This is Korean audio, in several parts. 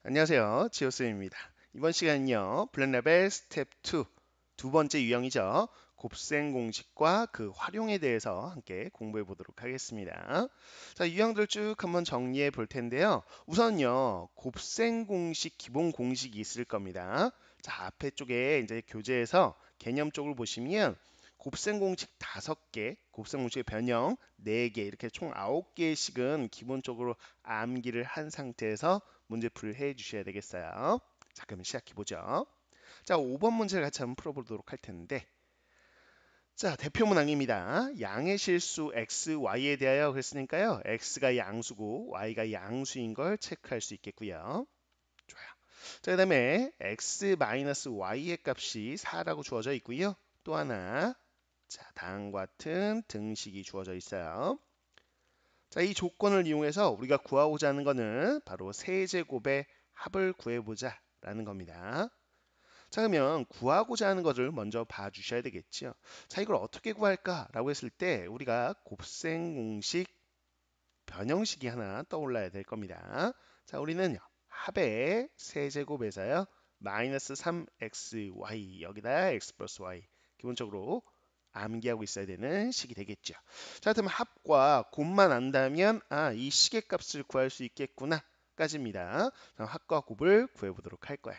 안녕하세요. 지오쌤입니다. 이번 시간은요, 블랙레벨 스텝 2, 두 번째 유형이죠. 곱셈 공식과 그 활용에 대해서 함께 공부해 보도록 하겠습니다. 자, 유형들 쭉 한번 정리해 볼 텐데요. 우선요, 곱셈 공식, 기본 공식이 있을 겁니다. 자, 앞에 쪽에 이제 교재에서 개념 쪽을 보시면 곱셈 공식 5개, 곱셈 공식의 변형 4개, 이렇게 총 9개씩은 기본적으로 암기를 한 상태에서 문제풀이를 해 주셔야 되겠어요. 자, 그럼 시작해 보죠. 자, 5번 문제를 같이 한번 풀어보도록 할 텐데, 자, 대표 문항입니다. 양의 실수 x, y에 대하여 그랬으니까요. x가 양수고 y가 양수인 걸 체크할 수 있겠고요. 좋아요. 자, 그다음에 x-y의 값이 4라고 주어져 있고요. 또 하나, 자, 다음과 같은 등식이 주어져 있어요. 자, 이 조건을 이용해서 우리가 구하고자 하는 것은 바로 세제곱의 합을 구해보자 라는 겁니다. 자, 그러면 구하고자 하는 것을 먼저 봐주셔야 되겠죠. 자, 이걸 어떻게 구할까 라고 했을 때 우리가 곱셈 공식 변형식이 하나 떠올라야 될 겁니다. 자, 우리는요, 합의 세제곱에서요 마이너스 3xy, 여기다 x 플러스 y, 기본적으로 암기하고 있어야 되는 식이 되겠죠. 자, 그러면 합과 곱만 안다면 이 식의 값을 구할 수 있겠구나 까지입니다. 합과 곱을 구해보도록 할 거야.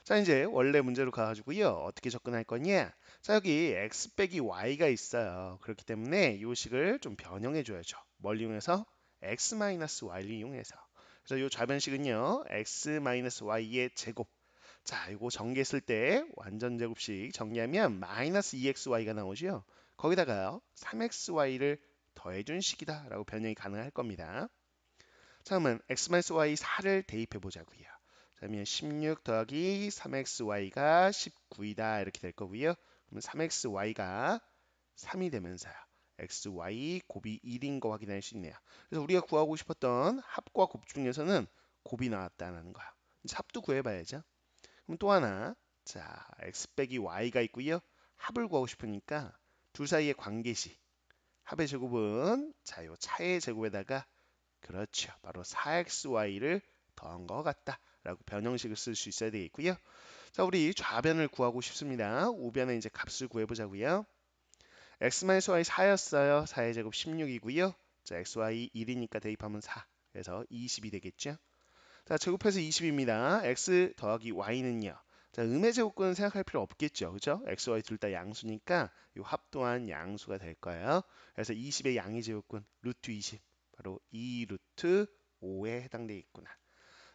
자, 이제 원래 문제로 가가지고요, 어떻게 접근할 거냐. 자, 여기 x 빼기 y가 있어요. 그렇기 때문에 이 식을 좀 변형해 줘야죠. 뭘 이용해서? x 마이너스 y를 이용해서. 그래서 이 좌변식은요, x 마이너스 y의 제곱. 자, 이거 전개했을 때 완전 제곱식 정리하면 마이너스 2xy가 나오죠. 거기다가요, 3xy를 더해준 식이다 라고 변형이 가능할 겁니다. 자, 그러면 x-y 4를 대입해 보자고요. 그러면 16 더하기 3xy가 19이다 이렇게 될 거고요. 그러면 3xy가 3이 되면서요. xy 곱이 1인 거 확인할 수 있네요. 그래서 우리가 구하고 싶었던 합과 곱 중에서는 곱이 나왔다는 거야. 이제 합도 구해봐야죠. 그럼 또 하나, 자, x 빼기 y가 있고요. 합을 구하고 싶으니까 둘 사이의 관계식, 합의 제곱은 자, 요 차의 제곱에다가 그렇죠. 바로 4xy를 더한 것 같다 라고 변형식을 쓸 수 있어야 되겠고요. 자, 우리 좌변을 구하고 싶습니다. 우변에 이제 값을 구해보자고요. x-y 4였어요. 4의 제곱 16이고요. 자, xy 1이니까 대입하면 4. 그래서 20이 되겠죠. 자, 제곱해서 20입니다. x 더하기 y는요. 자, 음의 제곱근은 생각할 필요 없겠죠. 그죠? x, y 둘 다 양수니까 이 합 또한 양수가 될 거예요. 그래서 20의 양의 제곱근 루트 20. 바로 2 루트 5에 해당되겠구나.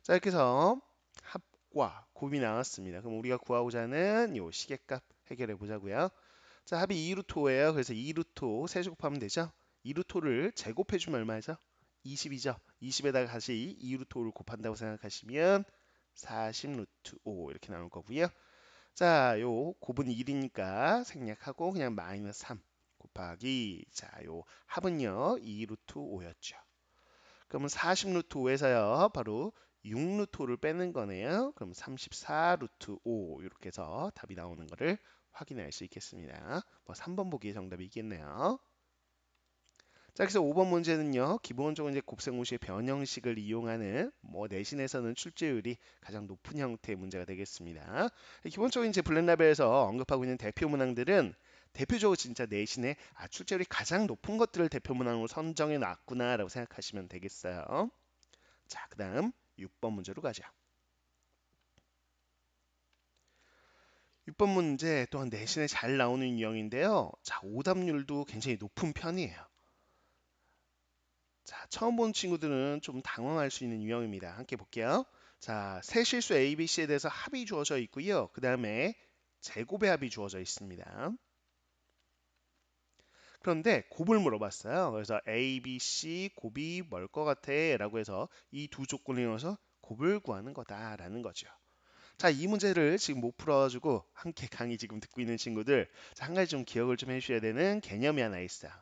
자, 이렇게 해서 합과 곱이 나왔습니다. 그럼 우리가 구하고자 하는 이 시계값 해결해 보자고요. 자, 합이 2 루트 5예요. 그래서 2 루트 5 세제곱하면 되죠. 2 루트 5를 제곱해주면 얼마죠? 20이죠. 20에다가 다시 2 루트 5를 곱한다고 생각하시면 40 루트 5 이렇게 나올 거고요. 자, 요 곱은 1이니까 생략하고 그냥 마이너스 3 곱하기, 자, 요 합은요 2 루트 5였죠. 그러면 40 루트 5에서요 바로 6 루트 5를 빼는 거네요. 그럼 34 루트 5 이렇게 해서 답이 나오는 거를 확인할 수 있겠습니다. 뭐 3번 보기의 정답이 있겠네요. 자, 그래서 5번 문제는요, 기본적으로 이제 곱셈공식의 변형식을 이용하는 뭐 내신에서는 출제율이 가장 높은 형태의 문제가 되겠습니다. 기본적으로 이제 블랙라벨에서 언급하고 있는 대표 문항들은 대표적으로 진짜 내신에 출제율이 가장 높은 것들을 대표 문항으로 선정해 놨구나라고 생각하시면 되겠어요. 자, 그다음 6번 문제로 가죠. 6번 문제 또한 내신에 잘 나오는 유형인데요. 자, 오답률도 굉장히 높은 편이에요. 자, 처음 본 친구들은 좀 당황할 수 있는 유형입니다. 함께 볼게요. 자, 세 실수 A, B, C에 대해서 합이 주어져 있고요. 그 다음에 제곱의 합이 주어져 있습니다. 그런데 곱을 물어봤어요. 그래서 A, B, C 곱이 뭘 것 같아? 라고 해서 이 두 조건을 이용해서 곱을 구하는 거다라는 거죠. 자, 이 문제를 지금 못 풀어가지고 함께 강의 지금 듣고 있는 친구들, 자, 한 가지 좀 기억을 좀 해주셔야 되는 개념이 하나 있어요.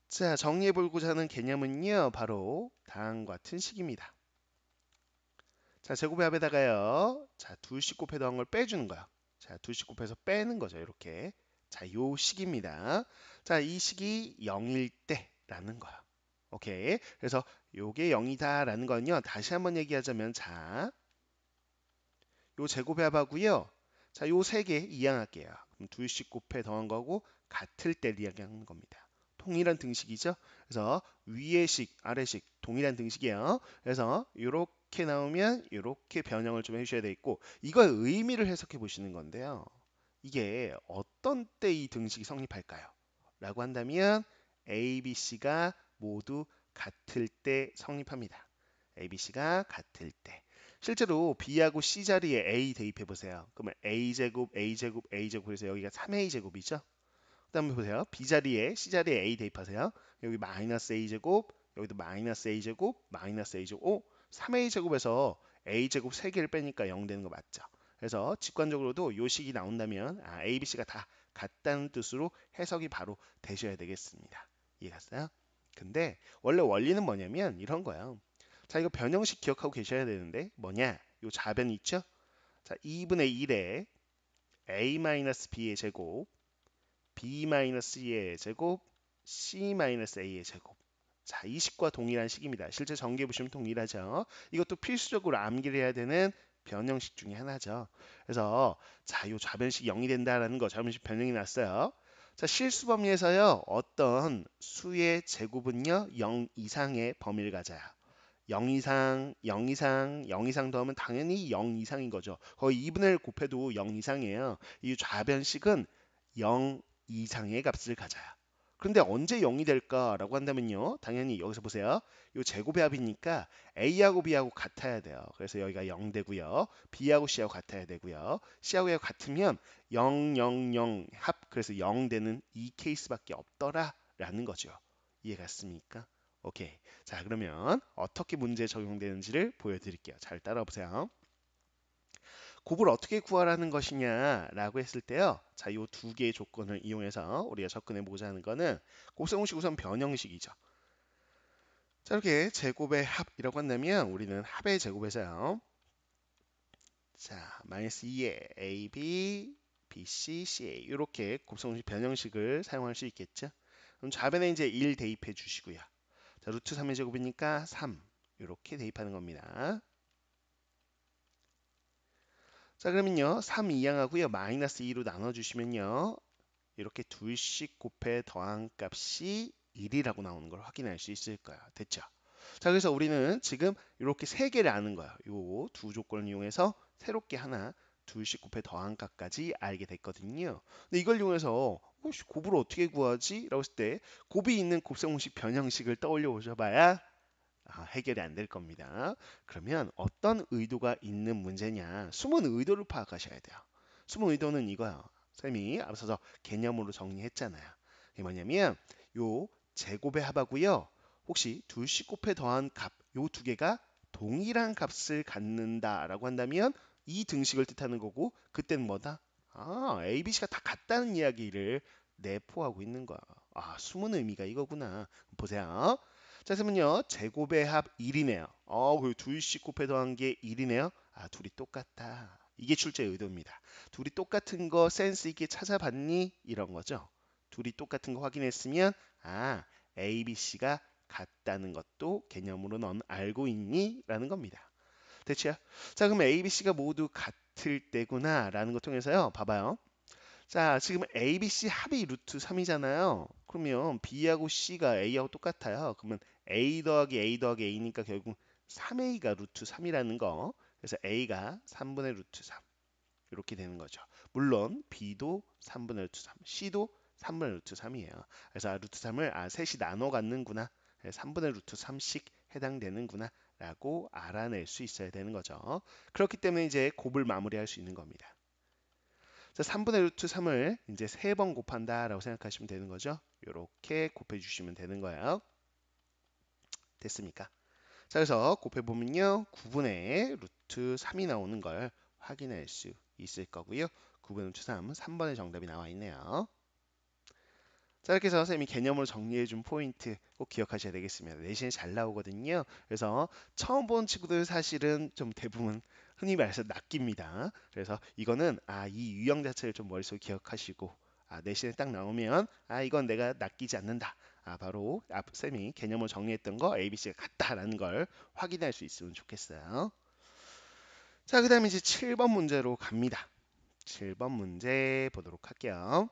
자, 정리해보고자 하는 개념은요, 바로 다음과 같은 식입니다. 자, 제곱의 합에다가요, 자, 둘씩 곱해 더한 걸 빼주는 거야. 자, 둘씩 곱해서 빼는 거죠, 이렇게. 자, 요 식입니다. 자, 이 식이 0일 때라는 거야. 오케이. 그래서 요게 0이다라는 건요. 다시 한번 얘기하자면 자, 요 제곱합하고요. 자, 요 세 개 이항할게요. 그럼 둘씩 곱해 더한 거고 같을 때 이야기하는 겁니다. 동일한 등식이죠. 그래서 위의 식, 아래식 동일한 등식이에요. 그래서 이렇게 나오면 이렇게 변형을 좀 해주셔야 되겠고 이거의 의미를 해석해 보시는 건데요. 이게 어떤 때 이 등식이 성립할까요? 라고 한다면 A, B, C가 모두 같을 때 성립합니다. A, B, C가 같을 때. 실제로 B하고 C 자리에 A 대입해 보세요. 그러면 A제곱, A제곱, A제곱 그래서 여기가 3A제곱이죠. 그 다음에 보세요. B 자리에 C 자리에 A 대입하세요. 여기 마이너스 A제곱, 여기도 마이너스 A제곱, 마이너스 A제곱. 오, 3A제곱에서 A제곱 3개를 빼니까 0 되는 거 맞죠? 그래서 직관적으로도 요 식이 나온다면 A, B, C가 다 같다는 뜻으로 해석이 바로 되셔야 되겠습니다. 이해갔어요? 근데 원래 원리는 뭐냐면 이런 거예요. 자, 이거 변형식 기억하고 계셔야 되는데 뭐냐? 요 좌변 있죠? 자, 2분의 1에 a-b의 제곱, b-c의 제곱, c-a의 제곱. 자, 이 식과 동일한 식입니다. 실제 전개 보시면 동일하죠. 이것도 필수적으로 암기를 해야 되는 변형식 중에 하나죠. 그래서 자, 요 좌변식 0이 된다라는 거, 좌변식 변형이 났어요. 자, 실수 범위에서요. 어떤 수의 제곱은요. 0 이상의 범위를 가져요. 0 이상, 0 이상, 0 이상 더하면 당연히 0 이상인 거죠. 거의 2분의 1 곱해도 0 이상이에요. 이 좌변식은 0 이상의 값을 가져요. 그런데 언제 0이 될까라고 한다면요. 당연히 여기서 보세요. 이 제곱의 합이니까 A하고 B하고 같아야 돼요. 그래서 여기가 0 되고요. B하고 C하고 같아야 되고요. C하고 A하고 같으면 0, 0, 0 합 그래서 0 되는 이 케이스밖에 없더라라는 거죠. 이해갔습니까? 오케이. 자, 그러면 어떻게 문제에 적용되는지를 보여드릴게요. 잘 따라오세요. 곱을 어떻게 구하라는 것이냐라고 했을 때요. 자, 요 두 개의 조건을 이용해서 우리가 접근해 보자 하는 거는 곱셈공식 우선 변형식이죠. 자, 이렇게 제곱의 합이라고 한다면 우리는 합의 제곱에서요. 자, 마이너스 2에 AB, BC, CA 이렇게 곱셈공식 변형식을 사용할 수 있겠죠. 그럼 좌변에 이제 1 대입해 주시고요. 자, 루트 3의 제곱이니까 3 이렇게 대입하는 겁니다. 자, 그러면요. 3 이항하고요. 마이너스 2로 나눠주시면요. 이렇게 둘씩 곱해 더한 값이 1이라고 나오는 걸 확인할 수 있을 거예요. 됐죠? 자, 그래서 우리는 지금 이렇게 세 개를 아는 거예요. 요 두 조건을 이용해서 새롭게 하나 둘씩 곱해 더한 값까지 알게 됐거든요. 근데 이걸 이용해서 곱을 어떻게 구하지? 라고 했을 때 곱이 있는 곱셈공식 변형식을 떠올려 보셔봐야 해결이 안 될 겁니다. 그러면 어떤 의도가 있는 문제냐? 숨은 의도를 파악하셔야 돼요. 숨은 의도는 이거예요. 쌤이 앞서서 개념으로 정리했잖아요. 이게 뭐냐면 요 제곱의 합하고요. 혹시 둘씩 곱해 더한 값, 요 두 개가 동일한 값을 갖는다라고 한다면 이 등식을 뜻하는 거고 그때는 뭐다? A, B, C가 다 같다는 이야기를 내포하고 있는 거야. 숨은 의미가 이거구나. 보세요. 자, 그러면요. 제곱의 합 1이네요. 그 둘씩 곱해 더한 게 1이네요. 둘이 똑같다. 이게 출제의 의도입니다. 둘이 똑같은 거 센스 있게 찾아봤니? 이런 거죠. 둘이 똑같은 거 확인했으면 A, B, C가 같다는 것도 개념으로 넌 알고 있니? 라는 겁니다. 됐죠? 자, 그럼 A, B, C가 모두 같을 때구나 라는 것 통해서요. 봐봐요. 자, 지금 A, B, C 합이 루트 3이잖아요. 그러면 B하고 C가 A하고 똑같아요. 그러면 A 더하기 A 더하기 A니까 결국 3A가 루트 3이라는 거. 그래서 A가 3분의 루트 3. 이렇게 되는 거죠. 물론 B도 3분의 루트 3, C도 3분의 루트 3이에요. 그래서 루트 3을 셋이 나눠 갖는구나. 3분의 루트 3씩 해당되는구나. 라고 알아낼 수 있어야 되는 거죠. 그렇기 때문에 이제 곱을 마무리할 수 있는 겁니다. 자, 3분의 루트 3을 이제 3번 곱한다라고 생각하시면 되는 거죠. 이렇게 곱해 주시면 되는 거예요. 됐습니까? 자, 그래서 곱해 보면요. 9분의 루트 3이 나오는 걸 확인할 수 있을 거고요. 9분의 루트 3, 3번의 정답이 나와 있네요. 자, 이렇게 해서 선생님이 개념으로 정리해 준 포인트 꼭 기억하셔야 되겠습니다. 내신에 잘 나오거든요. 그래서 처음 본 친구들 사실은 좀 대부분 흔히 말해서 낚입니다. 그래서 이거는 이 유형 자체를 좀 머릿속에 기억하시고 내신에 딱 나오면 이건 내가 낚이지 않는다. 바로 앞 쌤이 개념을 정리했던 거 ABC가 같다라는 걸 확인할 수 있으면 좋겠어요. 자, 그 다음에 이제 7번 문제로 갑니다. 7번 문제 보도록 할게요.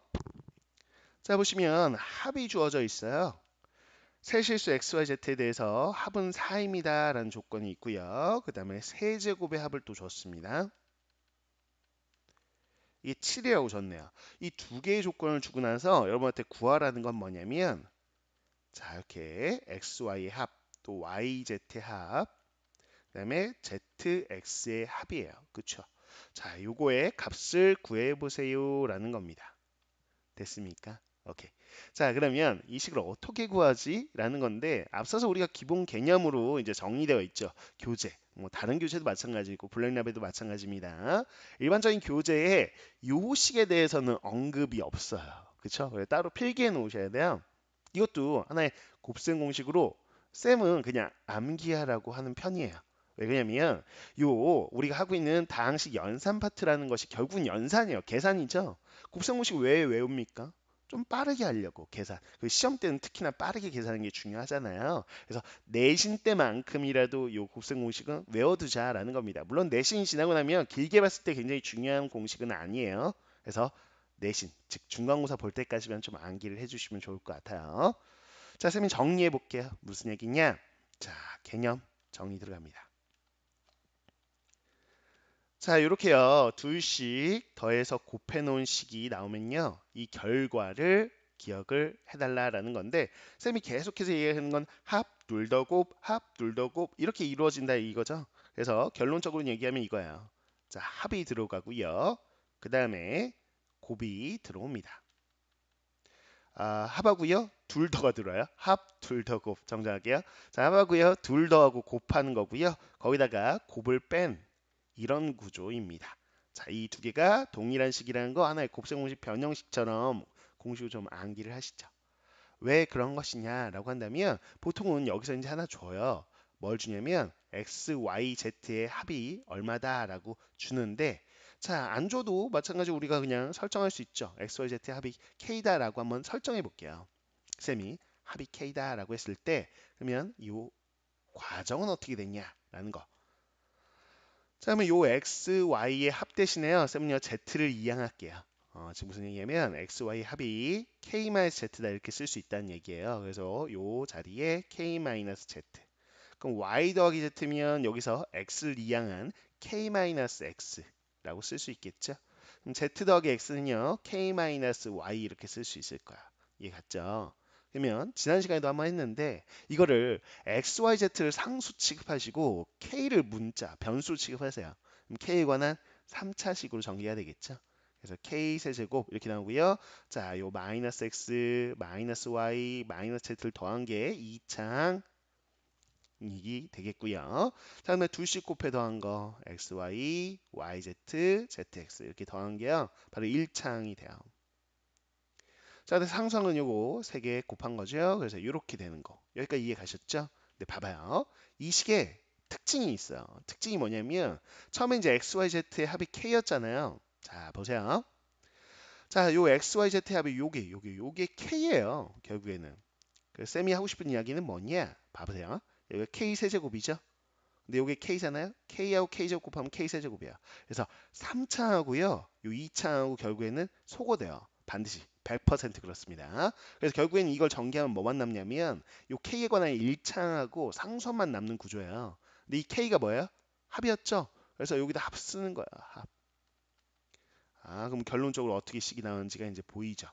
자, 보시면 합이 주어져 있어요. 세실수 XYZ에 대해서 합은 4입니다 라는 조건이 있고요. 그 다음에 세제곱의 합을 또 줬습니다. 이게 7이라고 줬네요. 이 두 개의 조건을 주고 나서 여러분한테 구하라는 건 뭐냐면, 자, 이렇게 XY의 합, 또 YZ의 합, 그 다음에 ZX의 합이에요. 그쵸? 자, 요거의 값을 구해보세요 라는 겁니다. 됐습니까? 오케이. 자, 그러면 이 식을 어떻게 구하지? 라는 건데, 앞서서 우리가 기본 개념으로 이제 정리되어 있죠. 교재. 뭐 다른 교재도 마찬가지고 블랙랩에도 마찬가지입니다. 일반적인 교재에 요 식에 대해서는 언급이 없어요. 그쵸? 따로 필기해 놓으셔야 돼요. 이것도 하나의 곱셈 공식으로 쌤은 그냥 암기하라고 하는 편이에요. 왜 그러냐면 요 우리가 하고 있는 다항식 연산 파트라는 것이 결국은 연산이에요. 계산이죠. 곱셈 공식 왜 외웁니까? 좀 빠르게 하려고 계산. 그 시험 때는 특히나 빠르게 계산하는 게 중요하잖아요. 그래서 내신 때만큼이라도 요 곱셈 공식은 외워두자라는 겁니다. 물론 내신이 지나고 나면 길게 봤을 때 굉장히 중요한 공식은 아니에요. 그래서 내신, 즉 중간고사 볼 때까지만 좀 암기를 해주시면 좋을 것 같아요. 자, 쌤이 정리해 볼게요. 무슨 얘기냐? 자, 개념 정리 들어갑니다. 자, 이렇게요. 둘씩 더해서 곱해 놓은 식이 나오면요. 이 결과를 기억을 해달라라는 건데, 쌤이 계속해서 얘기하는 건 합, 둘 더 곱, 합, 둘 더 곱 이렇게 이루어진다 이거죠. 그래서 결론적으로 얘기하면 이거예요. 자, 합이 들어가고요. 그 다음에 곱이 들어옵니다. 합하고요. 둘 더가 들어요. 합, 둘 더 곱 정정할게요. 자, 합하고요. 둘 더하고 곱하는 거고요. 거기다가 곱을 뺀 이런 구조입니다. 자, 이 두 개가 동일한 식이라는 거 하나의 곱셈 공식 변형식처럼 공식을 좀 암기를 하시죠. 왜 그런 것이냐라고 한다면 보통은 여기서 이제 하나 줘요. 뭘 주냐면 x, y, z의 합이 얼마다라고 주는데 자, 안 줘도 마찬가지로 우리가 그냥 설정할 수 있죠. x, y, z의 합이 k다라고 한번 설정해 볼게요. 쌤이 합이 k다라고 했을 때 그러면 이 과정은 어떻게 됐냐라는 거. 자, 그러면 요 x, y의 합 대신에요. 쌤은요 z를 이항할게요. 지금 무슨 얘기냐면 x, y 합이 k-z다 이렇게 쓸 수 있다는 얘기예요. 그래서 요 자리에 k-z. 그럼 y 더하기 z면 여기서 x를 이항한 k-x라고 쓸 수 있겠죠. 그럼 z 더하기 x는요 k-y 이렇게 쓸 수 있을 거야. 이해 갔죠? 그러면 지난 시간에도 한번 했는데 이거를 x, y, z를 상수 취급하시고 k를 문자, 변수 취급하세요. 그럼 k에 관한 3차식으로 전개해야 되겠죠. 그래서 k 세제곱 이렇게 나오고요. 자, 요 마이너스 x, 마이너스 y, 마이너스 z를 더한 게 2창 이익이 되겠고요. 다음에 둘씩 곱해 더한 거 xy, yz, zx 이렇게 더한 게요. 바로 1창이 돼요. 자, 근데 상수항은 요거 3개 곱한 거죠. 그래서 이렇게 되는 거. 여기까지 이해 가셨죠? 네, 봐봐요. 이 식에 특징이 있어요. 특징이 뭐냐면 처음에 이제 xyz의 합이 k였잖아요. 자, 보세요. 자, 요 xyz의 합이 요게 k예요. 결국에는. 그래서 쌤이 하고 싶은 이야기는 뭐냐? 봐보세요. 여기 k 세제곱이죠. 근데 이게 k잖아요. k하고 k제곱 곱하면 k 세제곱이야. 그래서 3차하고요. 요 2차하고 결국에는 소거돼요. 반드시 100% 그렇습니다. 그래서 결국에는 이걸 전개하면 뭐만 남냐면 요 k에 관한 1차하고 상수만 남는 구조예요. 근데 이 k가 뭐예요? 합이었죠. 그래서 여기다 합 쓰는 거야. 합. 그럼 결론적으로 어떻게 식이 나오는지가 이제 보이죠.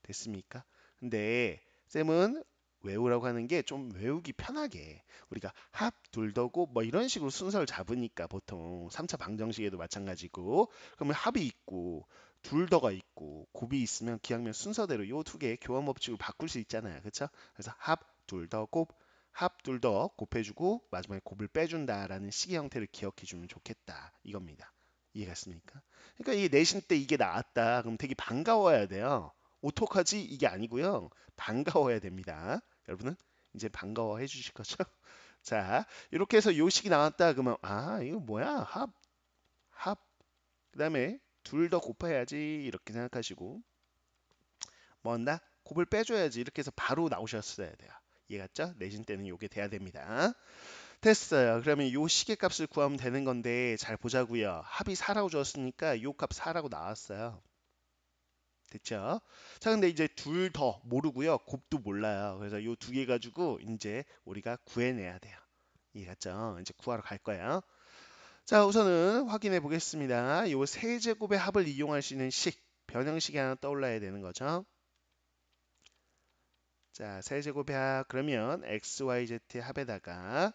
됐습니까? 근데 쌤은 외우라고 하는 게 좀 외우기 편하게 우리가 합, 둘, 더고 뭐 이런 식으로 순서를 잡으니까 보통 3차 방정식에도 마찬가지고 그러면 합이 있고 둘 더가 있고 곱이 있으면 기하면 순서대로 요 두 개의 교환 법칙을 바꿀 수 있잖아요. 그렇죠? 그래서 합, 둘 더, 곱 합, 둘 더 곱해주고 마지막에 곱을 빼준다라는 식의 형태를 기억해주면 좋겠다 이겁니다. 이해갔습니까? 그러니까 이 내신 때 이게 나왔다. 그럼 되게 반가워야 돼요. 어떡하지? 이게 아니고요. 반가워야 됩니다. 여러분은 이제 반가워해 주실 거죠? 자, 이렇게 해서 요식이 나왔다. 그러면 이거 뭐야? 합. 그다음에 둘 더 곱해야지. 이렇게 생각하시고 뭐 한다? 곱을 빼줘야지 이렇게 해서 바로 나오셨어야 돼요. 이해갔죠? 내신 때는 요게 돼야 됩니다. 됐어요. 그러면 요 시계값을 구하면 되는 건데 잘 보자고요. 합이 4라고 줬으니까 요 값 4라고 나왔어요. 됐죠? 자, 근데 이제 둘 더 모르고요. 곱도 몰라요. 그래서 요 두 개 가지고 이제 우리가 구해내야 돼요. 이해갔죠? 이제 구하러 갈 거예요. 자, 우선은 확인해 보겠습니다. 요 세제곱의 합을 이용할 수 있는 식, 변형식이 하나 떠올라야 되는 거죠. 자, 세제곱의 합, 그러면 x, y, z의 합에다가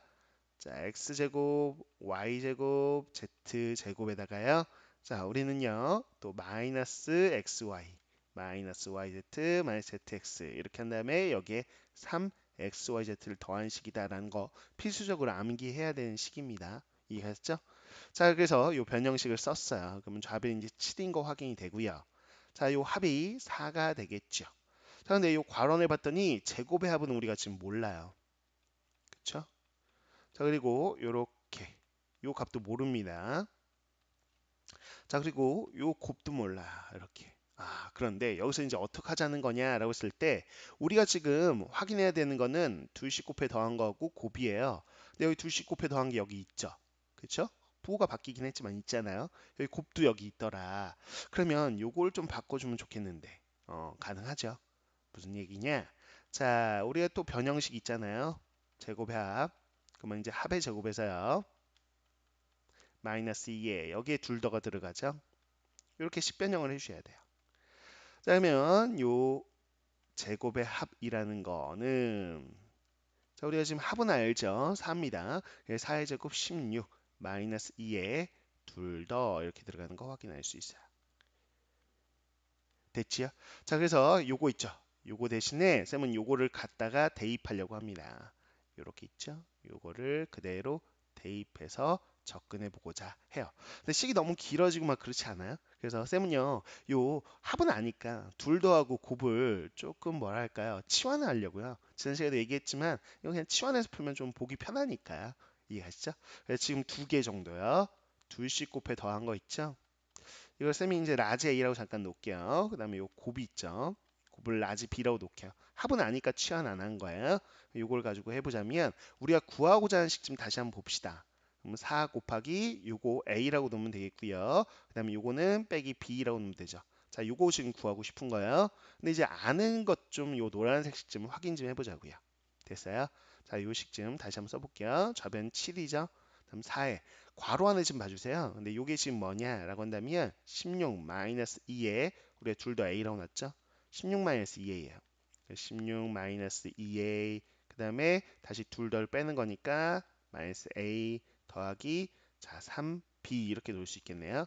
자, x제곱, y제곱, z제곱에다가요. 자, 우리는요, 또 마이너스 xy, 마이너스 yz, 마이너스 zx 이렇게 한 다음에 여기에 3xyz를 더한 식이다라는 거 필수적으로 암기해야 되는 식입니다. 이해하셨죠? 자, 그래서 이 변형식을 썼어요. 그러면 좌변이 이제 7인 거 확인이 되고요. 자, 이 합이 4가 되겠죠. 자, 근데 이 괄원을 봤더니 제곱의 합은 우리가 지금 몰라요. 그쵸? 자, 그리고 요렇게 요 값도 모릅니다. 자, 그리고 요 곱도 몰라. 이렇게. 아, 그런데 여기서 이제 어떻게 하자는 거냐라고 했을 때 우리가 지금 확인해야 되는 거는 둘씩 곱해 더한 거고 곱이에요. 근데 여기 둘씩 곱해 더한 게 여기 있죠. 그쵸? 부호가 바뀌긴 했지만 있잖아요. 여기 곱도 여기 있더라. 그러면 요걸 좀 바꿔주면 좋겠는데 가능하죠? 무슨 얘기냐? 자, 우리가 또 변형식 있잖아요. 제곱의 합. 그러면 이제 합의 제곱에서요. 마이너스 2에 여기에 둘 더가 들어가죠. 이렇게 식변형을 해주셔야 돼요. 자, 그러면 요 제곱의 합이라는 거는 자, 우리가 지금 합은 알죠? 4입니다. 4의 제곱 16 마이너스 2에 둘 더 이렇게 들어가는 거 확인할 수 있어요. 됐지요? 자, 그래서 요거 있죠. 요거 대신에 쌤은 요거를 갖다가 대입하려고 합니다. 요렇게 있죠? 요거를 그대로 대입해서 접근해 보고자 해요. 근데 식이 너무 길어지고 막 그렇지 않아요? 그래서 쌤은요, 요 합은 아니까 둘 더하고 곱을 조금 뭐랄까요? 치환을 하려고요. 지난 시간에도 얘기했지만 이거 그냥 치환해서 풀면 좀 보기 편하니까 이해하시죠? 그래서 지금 두 개 정도요. 둘씩 곱해 더한 거 있죠? 이걸 쌤이 이제 라지 A라고 잠깐 놓을게요. 그 다음에 요 곱이 있죠. 곱을 라지 B라고 놓을게요. 합은 아니까 치환 안 한 거예요. 요걸 가지고 해보자면 우리가 구하고자 하는 식좀 다시 한번 봅시다. 그럼 4 곱하기 요거 A라고 놓으면 되겠고요. 그 다음에 요거는 빼기 B라고 놓으면 되죠. 자, 요거 지금 구하고 싶은 거예요. 근데 이제 아는 것 좀 요 노란색 식 좀 확인 좀 해보자고요. 됐어요? 자, 요 식 좀 다시 한번 써볼게요. 좌변 7이죠. 그럼 4에 괄호 안에 좀 봐주세요. 근데 요게 지금 뭐냐라고 한다면 16 마이너스 2에 우리가 둘 다 A라고 놨죠? 16 마이너스 2A예요. 16 마이너스 2A 그 다음에 다시 둘 덜 빼는 거니까 마이너스 A 더하기 자 3B 이렇게 놓을 수 있겠네요.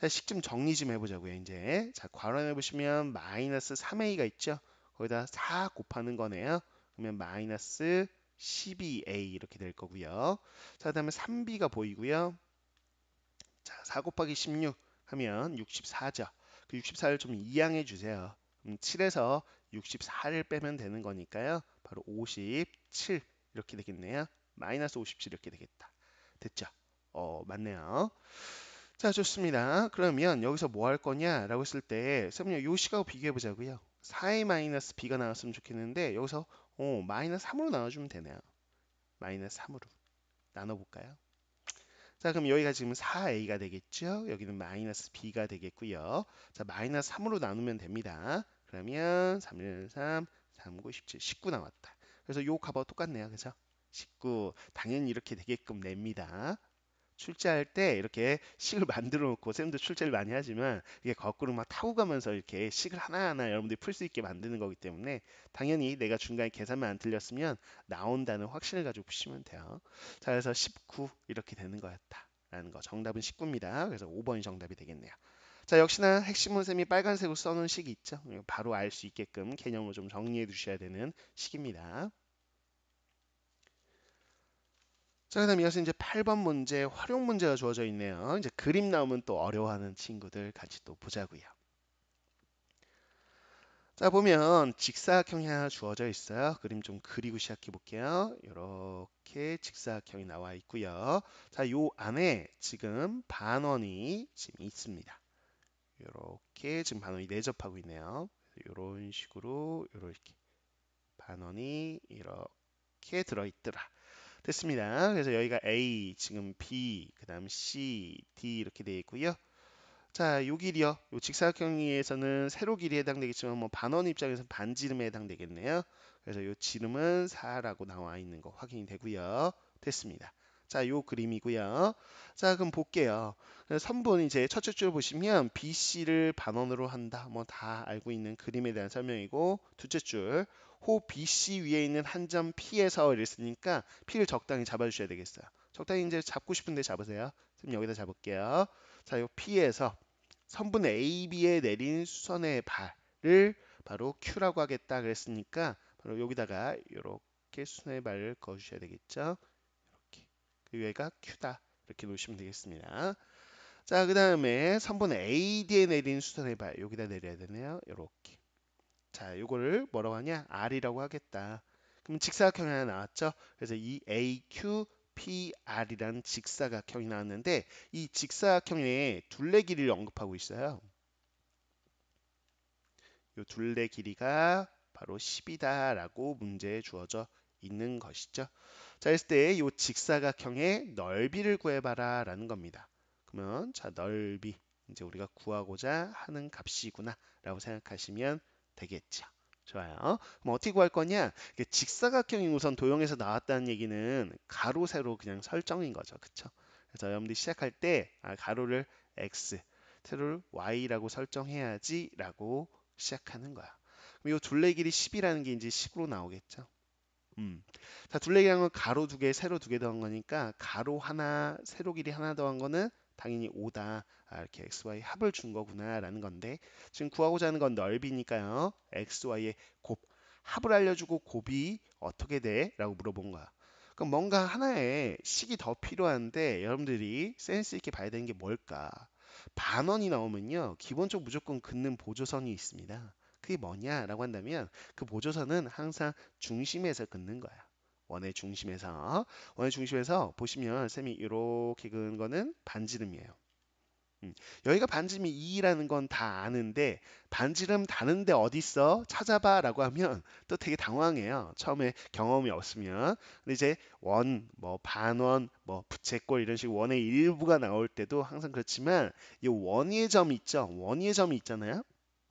자, 식 좀 정리 좀 해보자고요. 이제 자 괄호에 보시면 마이너스 3A가 있죠? 거기다 4 곱하는 거네요. 그러면 마이너스 12A 이렇게 될 거고요. 자, 그다음에 3B가 보이고요. 자, 4 곱하기 16 하면 64죠. 그 64를 좀 이항해 주세요. 7에서 64를 빼면 되는 거니까요. 바로 57 이렇게 되겠네요. 마이너스 57 이렇게 되겠다. 됐죠? 맞네요. 자, 좋습니다. 그러면 여기서 뭐 할 거냐라고 했을 때 쌤은요, 요 식하고 비교해 보자고요. 4의 마이너스 b가 나왔으면 좋겠는데 여기서 마이너스 3으로 나눠주면 되네요. 마이너스 3으로 나눠볼까요? 자, 그럼 여기가 지금 4a가 되겠죠? 여기는 마이너스 b가 되겠고요. 자, 마이너스 3으로 나누면 됩니다. 그러면 3, 1, 3, 3, 9, 17, 19 나왔다. 그래서 요 값하고 똑같네요. 그죠? 19. 당연히 이렇게 되게끔 냅니다. 출제할 때 이렇게 식을 만들어 놓고 쌤도 출제를 많이 하지만 이게 거꾸로 막 타고 가면서 이렇게 식을 하나하나 여러분들이 풀 수 있게 만드는 거기 때문에 당연히 내가 중간에 계산만 안 틀렸으면 나온다는 확신을 가지고 푸시면 돼요. 자, 그래서 19 이렇게 되는 거였다. 라는 거. 정답은 19입니다. 그래서 5번이 정답이 되겠네요. 자, 역시나 핵심은 쌤이 빨간색으로 써놓은 식이 있죠. 바로 알 수 있게끔 개념을 좀 정리해 두셔야 되는 식입니다. 자, 그다음 이어서 이제 8번 문제 활용 문제가 주어져 있네요. 이제 그림 나오면 또 어려워하는 친구들 같이 또 보자고요. 자, 보면 직사각형이 하나 주어져 있어요. 그림 좀 그리고 시작해 볼게요. 이렇게 직사각형이 나와 있고요. 자, 요 안에 지금 반원이 지금 있습니다. 이렇게 지금 반원이 내접하고 있네요. 이런 식으로 이렇게 반원이 이렇게 들어있더라. 됐습니다. 그래서 여기가 A, 지금 B, 그 다음 C, D 이렇게 되어 있고요. 자, 요 길이요. 요 직사각형에서는 세로 길이에 해당되겠지만 뭐 반원 입장에서는 반지름에 해당되겠네요. 그래서 요 지름은 4라고 나와 있는 거 확인이 되고요. 됐습니다. 자, 요 그림이고요. 자, 그럼 볼게요. 선분 이제 첫째 줄 보시면 BC를 반원으로 한다. 뭐 다 알고 있는 그림에 대한 설명이고 둘째 줄 호 BC 위에 있는 한 점 P에서 이랬으니까 P를 적당히 잡아주셔야 되겠어요. 적당히 이제 잡고 싶은데 잡으세요. 그럼 여기다 잡을게요. 자, 요 P에서 선분 AB에 내린 수선의 발을 바로 Q라고 하겠다 그랬으니까 바로 여기다가 이렇게 수선의 발을 그어 주셔야 되겠죠. 이렇게. 그리고 여기가 Q다. 이렇게 놓으시면 되겠습니다. 자, 그 다음에 선분 AD에 내린 수선의 발 여기다 내려야 되네요. 이렇게. 자, 요거를 뭐라고 하냐? R이라고 하겠다. 그럼 직사각형이 하나 나왔죠? 그래서 이 AQPR이라는 직사각형이 나왔는데 이 직사각형의 둘레 길이를 언급하고 있어요. 요 둘레 길이가 바로 10이다라고 문제에 주어져 있는 것이죠. 자, 했을 때 요 직사각형의 넓이를 구해봐라 라는 겁니다. 그러면 자, 넓이 이제 우리가 구하고자 하는 값이구나 라고 생각하시면 되겠죠. 좋아요. 그럼 어떻게 구할 거냐? 이게 직사각형이 우선 도형에서 나왔다는 얘기는 가로 세로 그냥 설정인 거죠. 그쵸? 그래서 여러분들이 시작할 때 가로를 x, 세로를 y라고 설정해야지 라고 시작하는 거야. 그럼 이 둘레 길이 10이라는 게 이제 10으로 나오겠죠. 자, 둘레 길이는 가로 두 개, 세로 두 개 더한 거니까 가로 하나, 세로 길이 하나 더한 거는 당연히 5다. 이렇게 x, y 합을 준 거구나라는 건데 지금 구하고자 하는 건 넓이니까요. x, y의 곱 합을 알려주고 곱이 어떻게 돼? 라고 물어본 거야. 그럼 뭔가 하나의 식이 더 필요한데 여러분들이 센스 있게 봐야 되는 게 뭘까? 반원이 나오면요. 기본적으로 무조건 긋는 보조선이 있습니다. 그게 뭐냐라고 한다면 그 보조선은 항상 중심에서 긋는 거야. 원의 중심에서 보시면 쌤이 이렇게 그은 거는 반지름이에요. 여기가 반지름이 2라는 건 다 아는데 반지름 다른데 어디 있어? 찾아봐라고 하면 또 되게 당황해요. 처음에 경험이 없으면. 근데 이제 원, 뭐 반원, 뭐 부채꼴 이런 식으로 원의 일부가 나올 때도 항상 그렇지만 이 원위의 점이 있죠. 원위의 점이 있잖아요.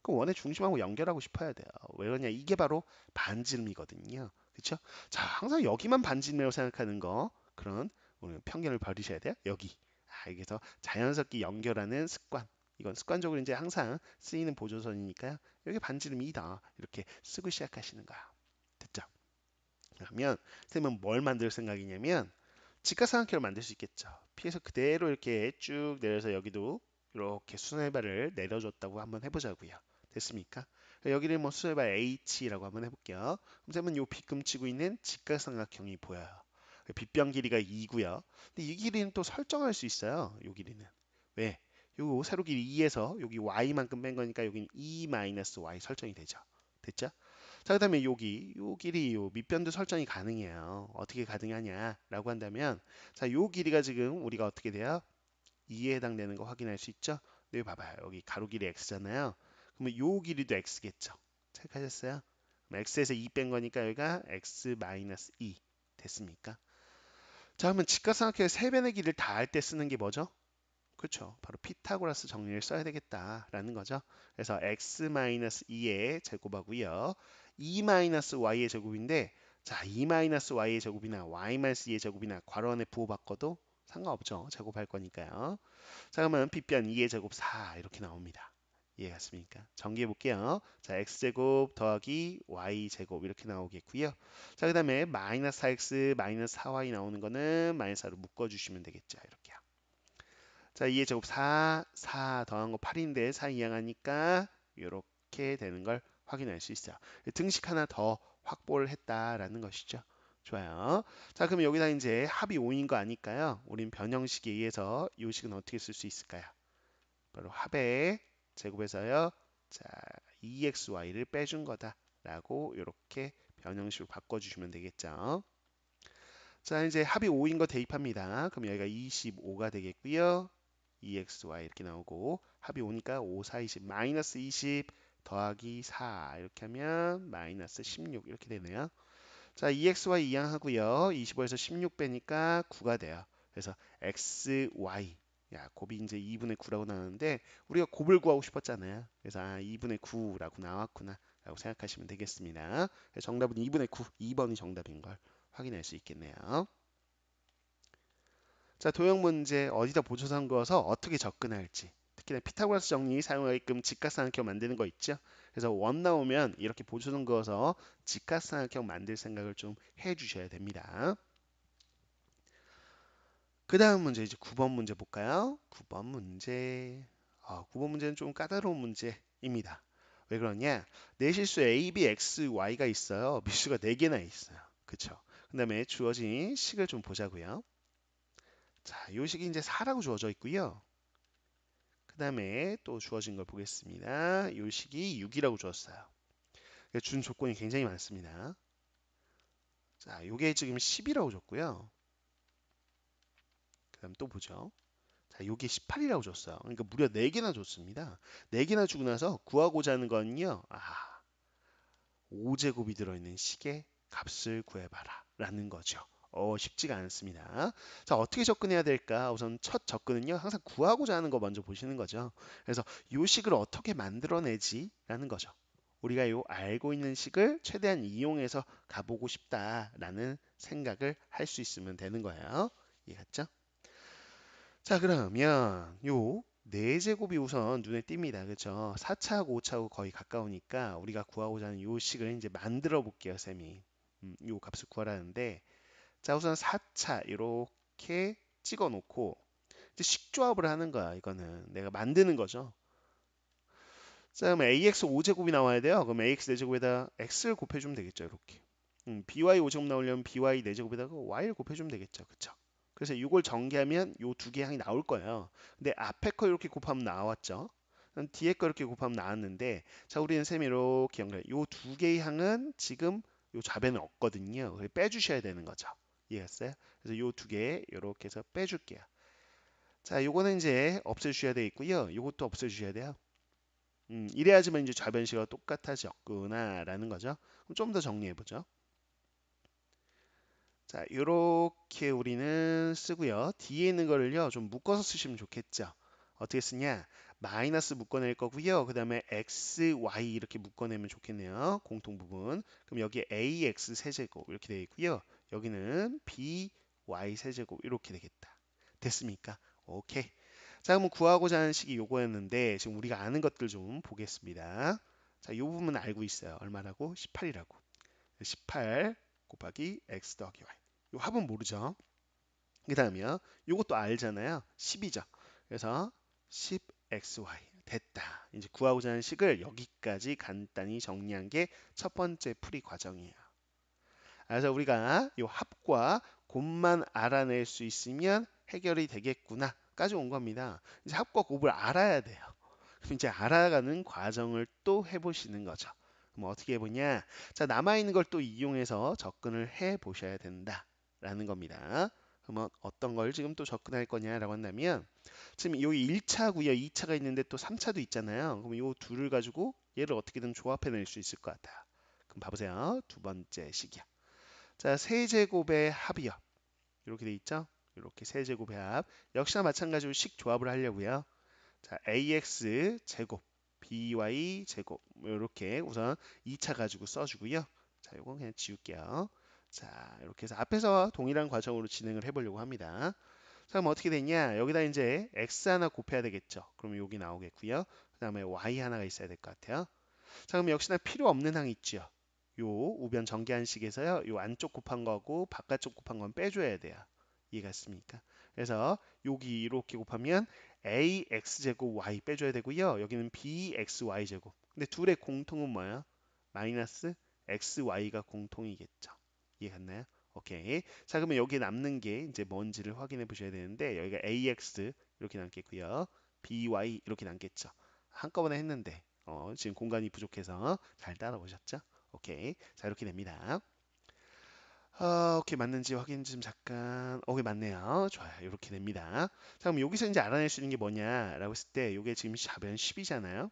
그 원의 중심하고 연결하고 싶어야 돼요. 왜 그러냐? 이게 바로 반지름이거든요. 그렇죠? 자, 항상 여기만 반지름이라고 생각하는 거 그런 오늘 편견을 버리셔야 돼요. 여기. 여기서 자연스럽게 연결하는 습관. 이건 습관적으로 이제 항상 쓰이는 보조선이니까요. 여기 반지름이다. 이렇게 쓰고 시작하시는 거야. 됐죠? 그러면 선생님은 뭘 만들 생각이냐면 직각삼각형을 만들 수 있겠죠. P에서 그대로 이렇게 쭉 내려서 여기도 이렇게 수선해발을 내려줬다고 한번 해보자고요. 됐습니까? 여기를 뭐 수선해발 H라고 한번 해볼게요. 그럼 선생님은 요 빗금치고 있는 직각삼각형이 보여요. 빗변 길이가 2고요. 근데 이 길이는 또 설정할 수 있어요. 요 길이는. 왜? 요 세로 길이 2에서 여기 y만큼 뺀 거니까 여기는 2-y 설정이 되죠. 됐죠? 자, 그다음에 요 길이 요 밑변도 설정이 가능해요. 어떻게 가능하냐라고 한다면 자, 요 길이가 지금 우리가 어떻게 돼요? 2에 해당되는 거 확인할 수 있죠? 네, 봐봐요. 여기 가로 길이 x잖아요. 그러면 요 길이도 x겠죠? 체크하셨어요? 그럼 x에서 2 뺀 거니까 여기가 x-2 됐습니까? 자, 그러면 직각삼각형의 세 변의 길이를 다 할 때 쓰는 게 뭐죠? 그렇죠. 바로 피타고라스 정리를 써야 되겠다라는 거죠. 그래서 x-2의 제곱하고요. 2-y의 제곱인데 자, 2-y의 제곱이나 y-2의 제곱이나 괄호 안에 부호 바꿔도 상관없죠. 제곱할 거니까요. 자, 그러면 빗변 2의 제곱 4 이렇게 나옵니다. 이해갔습니까? 정리해 볼게요. 자, x제곱 더하기 y제곱 이렇게 나오겠고요. 자, 그 다음에 마이너스 4x 마이너스 4y 나오는 거는 마이너스 4로 묶어주시면 되겠죠. 이렇게요. 자, 2의 제곱 4, 4 더한 거 8인데 4 이항하니까 이렇게 되는 걸 확인할 수 있어요. 등식 하나 더 확보를 했다라는 것이죠. 좋아요. 자, 그럼 여기다 이제 합이 5인 거 아닐까요? 우린 변형식에 의해서 이 식은 어떻게 쓸 수 있을까요? 바로 합의 제곱에서요. 자, 2xy를 빼준 거다라고 이렇게 변형식으로 바꿔주시면 되겠죠. 자, 이제 합이 5인 거 대입합니다. 그럼 여기가 25가 되겠고요. 2xy 이렇게 나오고 합이 오니까 5, 4, 20 마이너스 20 더하기 4 이렇게 하면 마이너스 16 이렇게 되네요. 자, 2xy 이항하고요. 25에서 16 빼니까 9가 돼요. 그래서 xy 야, 곱이 이제 2분의 9라고 나오는데 우리가 곱을 구하고 싶었잖아요. 그래서 2분의 9라고 나왔구나 라고 생각하시면 되겠습니다. 정답은 2분의 9, 2번이 정답인 걸 확인할 수 있겠네요. 자, 도형 문제 어디다 보조선 그어서 어떻게 접근할지. 특히나 피타고라스 정리 사용하게끔 직각삼각형 만드는 거 있죠. 그래서 원 나오면 이렇게 보조선 그어서 직각삼각형 만들 생각을 좀 해주셔야 됩니다. 그 다음 문제 이제 9번 문제 볼까요? 9번 문제. 9번 문제는 좀 까다로운 문제입니다. 왜 그러냐? 내실수 A, B, X, Y가 있어요. 미수가 4개나 있어요. 그쵸? 그 다음에 주어진 식을 좀 보자고요. 자, 이 식이 이제 4라고 주어져 있고요. 그 다음에 또 주어진 걸 보겠습니다. 이 식이 6이라고 주었어요. 준 조건이 굉장히 많습니다. 자, 이게 지금 10이라고 줬고요. 그 다음 또 보죠. 자, 요게 18이라고 줬어요. 그러니까 무려 4개나 줬습니다. 4개나 주고 나서 구하고자 하는 건요. 5제곱이 들어있는 식의 값을 구해봐라 라는 거죠. 쉽지가 않습니다. 자, 어떻게 접근해야 될까? 우선 첫 접근은요. 항상 구하고자 하는 거 먼저 보시는 거죠. 그래서 요 식을 어떻게 만들어내지? 라는 거죠. 우리가 요 알고 있는 식을 최대한 이용해서 가보고 싶다라는 생각을 할 수 있으면 되는 거예요. 이해갔죠? 자, 그러면 요 4제곱이 우선 눈에 띕니다. 그죠? 4차하고 5차하고 거의 가까우니까 우리가 구하고자 하는 요 식을 이제 만들어 볼게요, 쌤이. 요 값을 구하라는데 자, 우선 4차 이렇게 찍어 놓고 이제 식조합을 하는 거야. 이거는 내가 만드는 거죠. 자, 그럼 ax 5제곱이 나와야 돼요. 그럼 ax 4제곱에다 x를 곱해주면 되겠죠. 이렇게. by 5제곱 나오려면 by 4제곱에다가 y를 곱해주면 되겠죠. 그쵸? 그래서 이걸 전개하면 요 두 개 항이 나올 거예요. 근데 앞에 거 이렇게 곱하면 나왔죠. 뒤에 거 이렇게 곱하면 나왔는데 자, 우리는 쌤이 이렇게 연결해. 요 두 개의 항은 지금 요 좌변에 없거든요. 그래서 빼주셔야 되는 거죠. 이해했어요? 그래서 요 두 개 이렇게 해서 빼줄게요. 자, 요거는 이제 없애주셔야 되겠고요. 요것도 없애주셔야 돼요. 이래야지만 이제 좌변식과 똑같아졌구나라는 거죠. 좀 더 정리해 보죠. 자, 요렇게 우리는 쓰고요. 뒤에 있는 거를요, 좀 묶어서 쓰시면 좋겠죠. 어떻게 쓰냐? 마이너스 묶어낼 거고요. 그 다음에 x, y 이렇게 묶어내면 좋겠네요. 공통 부분. 그럼 여기 ax 세제곱 이렇게 되어 있고요. 여기는 by 세제곱 이렇게 되겠다. 됐습니까? 오케이. 자, 그럼 구하고자 하는 식이 요거였는데 지금 우리가 아는 것들 좀 보겠습니다. 자, 요 부분 알고 있어요. 얼마라고? 18이라고. 18 곱하기 x 더하기 y. 요 합은 모르죠. 그 다음에요. 요것도 알잖아요. 10이죠. 그래서 10xy 됐다. 이제 구하고자 하는 식을 여기까지 간단히 정리한 게 첫 번째 풀이 과정이에요. 그래서 우리가 요 합과 곱만 알아낼 수 있으면 해결이 되겠구나까지 온 겁니다. 이제 합과 곱을 알아야 돼요. 그럼 이제 알아가는 과정을 또 해보시는 거죠. 그럼 어떻게 해보냐? 자, 남아있는 걸 또 이용해서 접근을 해 보셔야 된다라는 겁니다. 그러면 어떤 걸 지금 또 접근할 거냐라고 한다면 지금 여기 1차고요, 2차가 있는데 또 3차도 있잖아요. 그럼 이 둘을 가지고 얘를 어떻게든 조합해낼 수 있을 것 같아요. 그럼 봐보세요. 두 번째 식이야. 자, 세제곱의 합이요. 이렇게 돼 있죠? 이렇게 세제곱의 합. 역시나 마찬가지로 식 조합을 하려고요. 자, ax 제곱, by 제곱 이렇게 우선 2차 가지고 써주고요. 자, 이건 그냥 지울게요. 자, 이렇게 해서 앞에서 동일한 과정으로 진행을 해보려고 합니다. 자, 그럼 어떻게 되냐? 여기다 이제 x 하나 곱해야 되겠죠. 그럼 여기 나오겠고요. 그 다음에 y 하나가 있어야 될 것 같아요. 자, 그럼 역시나 필요 없는 항 있죠. 요 우변 전개한식에서요. 요 안쪽 곱한 거고 바깥쪽 곱한 건 빼줘야 돼요. 이해갔습니까? 그래서 여기 이렇게 곱하면 ax제곱 y 빼줘야 되고요. 여기는 bxy제곱. 근데 둘의 공통은 뭐야? 마이너스 xy가 공통이겠죠. 이해갔나요? 오케이. 자, 그러면 여기에 남는 게 이제 뭔지를 확인해 보셔야 되는데 여기가 ax 이렇게 남겠고요. by 이렇게 남겠죠. 한꺼번에 했는데 지금 공간이 부족해서 잘 따라오셨죠? 오케이. 자, 이렇게 됩니다. 오케이. 맞는지 확인 좀 잠깐. 오케이, 맞네요. 좋아요. 이렇게 됩니다. 자, 그럼 여기서 이제 알아낼 수 있는 게 뭐냐라고 했을 때 이게 지금 좌변 10이잖아요.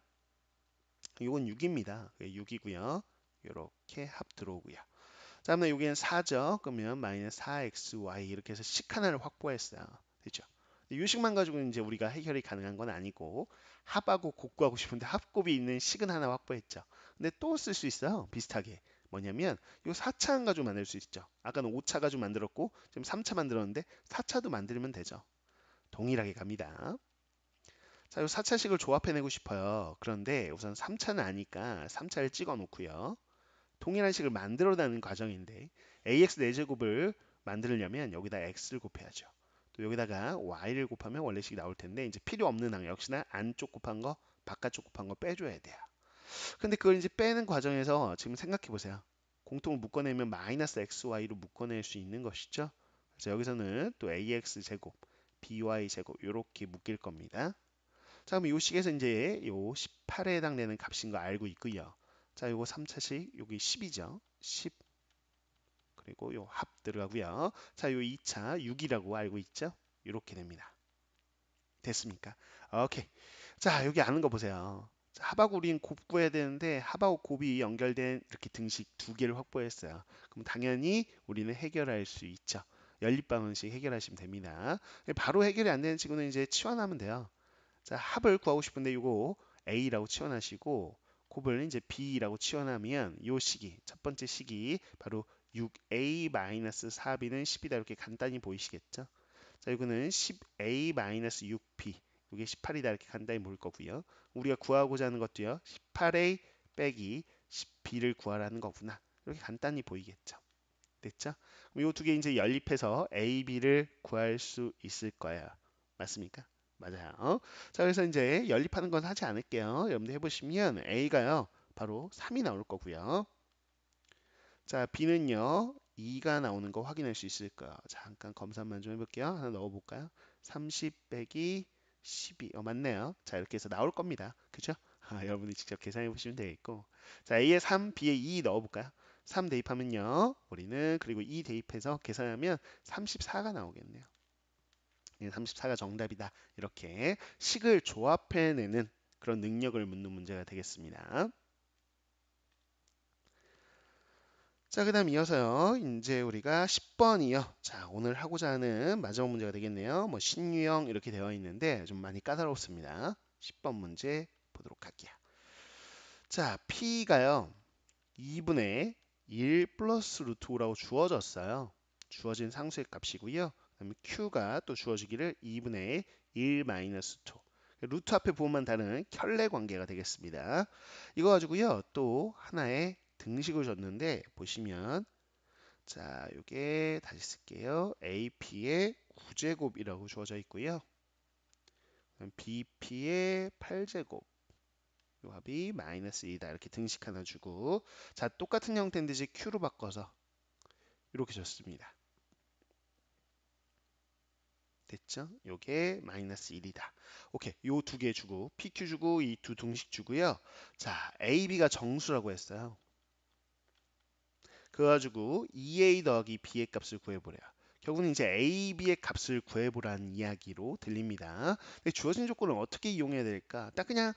이건 6입니다. 6이고요. 이렇게 합 들어오고요. 다음에 여기는 4죠. 그러면 마이너스 4xy 이렇게 해서 식 하나를 확보했어요. 됐죠? 이 식만 가지고 이제 우리가 해결이 가능한 건 아니고 합하고 곱구하고 싶은데 합곱이 있는 식은 하나 확보했죠. 근데 또 쓸 수 있어요. 비슷하게. 뭐냐면 이 4차 한 가지고 만들 수 있죠. 아까는 5차 가지고 만들었고 지금 3차 만들었는데 4차도 만들면 되죠. 동일하게 갑니다. 자, 이 4차식을 조합해내고 싶어요. 그런데 우선 3차는 아니까 3차를 찍어 놓고요. 동일한 식을 만들어내는 과정인데 ax 4제곱을 만들려면 여기다 x를 곱해야죠. 또 여기다가 y를 곱하면 원래식이 나올 텐데 이제 필요 없는 항 역시나 안쪽 곱한 거 바깥쪽 곱한 거 빼줘야 돼요. 근데 그걸 이제 빼는 과정에서 지금 생각해 보세요. 공통을 묶어내면 마이너스 xy로 묶어낼 수 있는 것이죠. 그래서 여기서는 또 ax 제곱, by 제곱 이렇게 묶일 겁니다. 자, 그럼 이 식에서 이제 요 18에 해당되는 값인 거 알고 있고요. 자, 요거 3차식 여기 10이죠. 10 그리고 요 합 들어가고요. 자, 요 2차 6이라고 알고 있죠? 이렇게 됩니다. 됐습니까? 오케이. 자, 여기 아는 거 보세요. 자, 합하고 우리는 곱 구해야 되는데 합하고 곱이 연결된 이렇게 등식 두 개를 확보했어요. 그럼 당연히 우리는 해결할 수 있죠. 연립방정식 해결하시면 됩니다. 바로 해결이 안 되는 친구는 이제 치환하면 돼요. 자, 합을 구하고 싶은데 이거 A라고 치환하시고 곱을 이제 B라고 치환하면 요 식이 첫 번째 식이 바로 6A-4B는 10이다 이렇게 간단히 보이시겠죠? 자, 이거는 10A-6B 이게 18이다 이렇게 간단히 보일 거고요. 우리가 구하고자 하는 것도요. 18A 빼기 10B를 구하라는 거구나. 이렇게 간단히 보이겠죠? 됐죠? 이 두 개 이제 연립해서 A, B를 구할 수 있을 거예요. 맞습니까? 맞아요. 자, 그래서 이제 연립하는 건 하지 않을게요. 여러분들 해보시면 A가요, 바로 3이 나올 거고요. 자, B는요, 2가 나오는 거 확인할 수 있을 거예요. 잠깐 검사만 좀 해볼게요. 하나 넣어볼까요? 30 빼기 12. 맞네요. 자, 이렇게 해서 나올 겁니다. 그죠? 여러분이 직접 계산해 보시면 되겠고. 자, A에 3, B에 2 넣어볼까요? 3 대입하면요, 우리는 그리고 2 대입해서 계산하면 34가 나오겠네요. 34가 정답이다. 이렇게 식을 조합해내는 그런 능력을 묻는 문제가 되겠습니다. 자, 그 다음 이어서요. 이제 우리가 10번이요. 자, 오늘 하고자 하는 마지막 문제가 되겠네요. 뭐 신유형 이렇게 되어 있는데 좀 많이 까다롭습니다. 10번 문제 보도록 할게요. 자, P가요. 2분의 1 플러스 루트 5라고 주어졌어요. 주어진 상수의 값이고요. 그다음에 Q가 또 주어지기를 2분의 1 마이너스 2. 루트 앞에 부분만 다른 켤레 관계가 되겠습니다. 이거 가지고요. 또 하나의 등식을 줬는데 보시면 자, 요게 다시 쓸게요. AP의 9제곱이라고 주어져 있고요. BP의 8제곱. 요 합이 마이너스 2다. 이렇게 등식 하나 주고 자, 똑같은 형태인데 이제 Q로 바꿔서 이렇게 줬습니다. 됐죠? 요게 마이너스 1이다. 오케이. 요 두 개 주고 PQ 주고 이 두 등식 주고요. 자, AB가 정수라고 했어요. 그거 가지고 2A 더하기 B의 값을 구해보래요. 결국은 이제 A, B의 값을 구해보라는 이야기로 들립니다. 근데 주어진 조건을 어떻게 이용해야 될까? 딱 그냥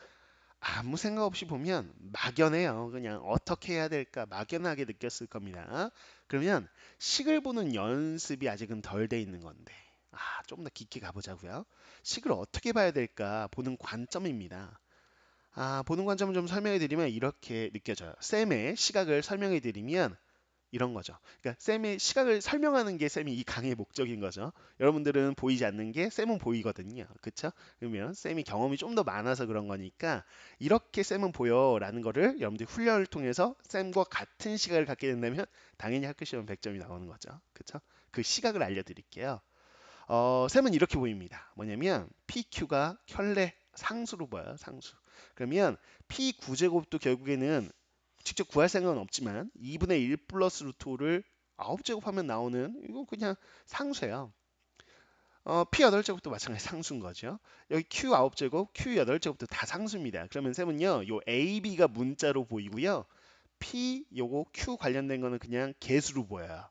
아무 생각 없이 보면 막연해요. 그냥 어떻게 해야 될까 막연하게 느꼈을 겁니다. 그러면 식을 보는 연습이 아직은 덜 돼 있는 건데 좀 더 깊게 가보자고요. 식을 어떻게 봐야 될까 보는 관점입니다. 보는 관점을 좀 설명해 드리면 이렇게 느껴져요. 쌤의 시각을 설명해 드리면 이런 거죠. 그러니까 쌤의 시각을 설명하는 게 쌤이 이 강의 목적인 거죠. 여러분들은 보이지 않는 게 쌤은 보이거든요. 그쵸? 그러면 쌤이 경험이 좀 더 많아서 그런 거니까 이렇게 쌤은 보여라는 거를 여러분들이 훈련을 통해서 쌤과 같은 시각을 갖게 된다면 당연히 학교 시험 100점이 나오는 거죠. 그쵸? 그 시각을 알려드릴게요. 셈은 이렇게 보입니다. 뭐냐면 PQ가 켤레 상수로 보여요. 상수. 그러면 P 9제곱도 결국에는 직접 구할 생각은 없지만 2분의 1 플러스 루트 5를 9제곱하면 나오는 이거 그냥 상수예요. P 8제곱도 마찬가지 상수인 거죠. 여기 Q 9제곱, Q 8제곱도 다 상수입니다. 그러면 셈은요. 요 A, B가 문자로 보이고요. P 요거 Q 관련된 거는 그냥 개수로 보여요.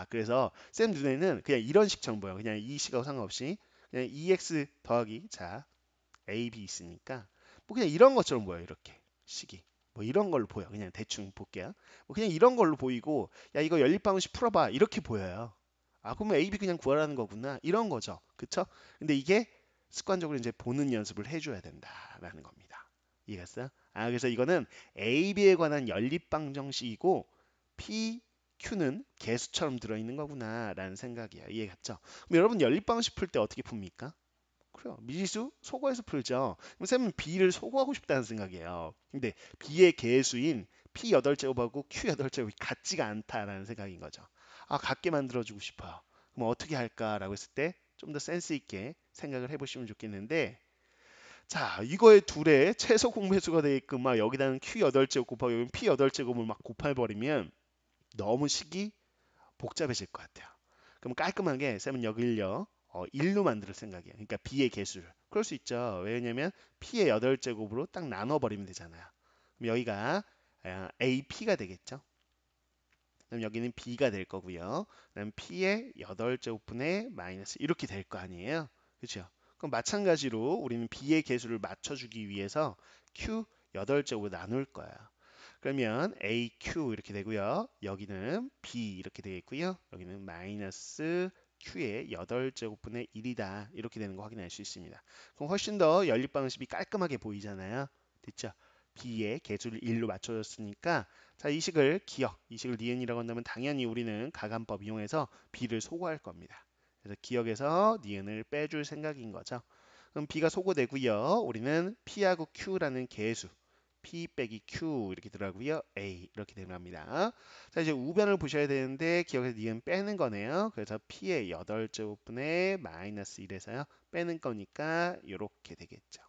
그래서 쌤 눈에는 그냥 이런 식처럼 보여. 그냥 이 식하고 상관없이 그냥 EX 더하기 자 A, B 있으니까 뭐 그냥 이런 것처럼 보여. 이렇게. 식이. 뭐 이런 걸로 보여. 그냥 대충 볼게요. 뭐 그냥 이런 걸로 보이고, 야 이거 연립방정식 풀어봐 이렇게 보여요. 아 그러면 A, B 그냥 구하라는 거구나 이런 거죠. 그쵸? 근데 이게 습관적으로 이제 보는 연습을 해줘야 된다라는 겁니다. 이해갔어요? 아 그래서 이거는 A, B에 관한 연립방정식이고 P, Q는 개수처럼 들어있는 거구나라는 생각이에요. 이해갔죠? 그럼 여러분 연립방정식 풀 때 어떻게 풉니까? 그래요. 미지수 소거해서 풀죠. 그럼 쌤은 B를 소거하고 싶다는 생각이에요. 근데 B의 개수인 P 8제곱하고 Q 8제곱이 같지가 않다라는 생각인 거죠. 아, 같게 만들어주고 싶어요. 그럼 어떻게 할까라고 했을 때 좀 더 센스 있게 생각을 해보시면 좋겠는데, 자, 이거의 둘의 최소 공배수가 되게끔 막 여기다는 Q 8제곱 곱하고 여기 P 8제곱을 막 곱해버리면 너무 식이 복잡해질 것 같아요. 그럼 깔끔하게 쌤은 여기를요 1로 만들 생각이에요. 그러니까 B의 개수를. 그럴 수 있죠. 왜냐면 P의 8제곱으로 딱 나눠버리면 되잖아요. 그럼 여기가 AP가 되겠죠. 그럼 여기는 B가 될 거고요. 그다음 P의 8제곱분의 마이너스 이렇게 될 거 아니에요. 그렇죠? 그럼 마찬가지로 우리는 B의 개수를 맞춰주기 위해서 Q 8제곱으로 나눌 거예요. 그러면 AQ 이렇게 되고요. 여기는 B 이렇게 되겠고요. 여기는 마이너스 Q의 8제곱분의 1이다. 이렇게 되는 거 확인할 수 있습니다. 그럼 훨씬 더 연립 방식이 깔끔하게 보이잖아요. 됐죠? B의 개수를 1로 맞춰줬으니까 자, 이 식을 기억, 이 식을 니은이라고 한다면 당연히 우리는 가간법 이용해서 B를 소거할 겁니다. 그래서 기억에서 니은을 빼줄 생각인 거죠. 그럼 B가 소거되고요. 우리는 P하고 Q라는 개수 P 빼기 Q 이렇게 들어가고요. A 이렇게 들어갑니다. 자 이제 우변을 보셔야 되는데 기억에서 니은 빼는 거네요. 그래서 P의 8제곱분의 마이너스 1에서요. 빼는 거니까 이렇게 되겠죠.